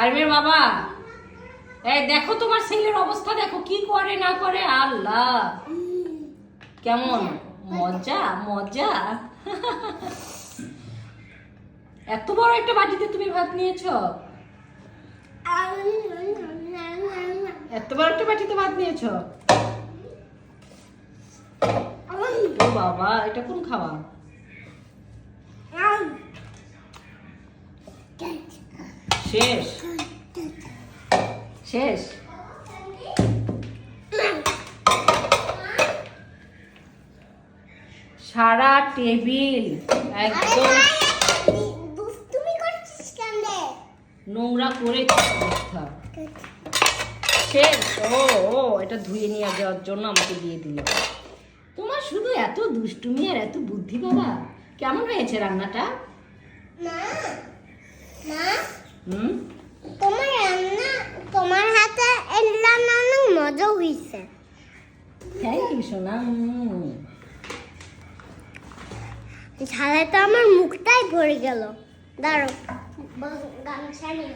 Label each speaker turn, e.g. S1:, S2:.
S1: শারমির বাবা, এই দেখো তোমার ছেলের অবস্থা, দেখো কি করে না করে। আল্লাহ, কেমন মজা মজা। এত বড় একটা বাটিতে তুমি ভাত নিয়েছো? এত বড় একটা বাটিতে ভাত নিয়েছো? ও বাবা, এটা কোন খাওয়া? শেষ শেষ। সারা টেবিল একদম নোংরা করে অবস্থা। শেষ। ও ও এটা ধুয়ে নিয়ে যাওয়ার জন্য আমাকে দিয়ে দিল। তোমার শুধু এত দুষ্টুমি আর এত বুদ্ধি বাবা। কেমন হয়েছে রান্নাটা? হুম,
S2: তোমার হাতে রান্না অনেক মজা হয়েছে।
S1: থ্যাংক ইউ সোনা।
S2: ঝালে তো আমার মুখটাই ভরে গেল। দাঁড়ো গামছা নিয়ে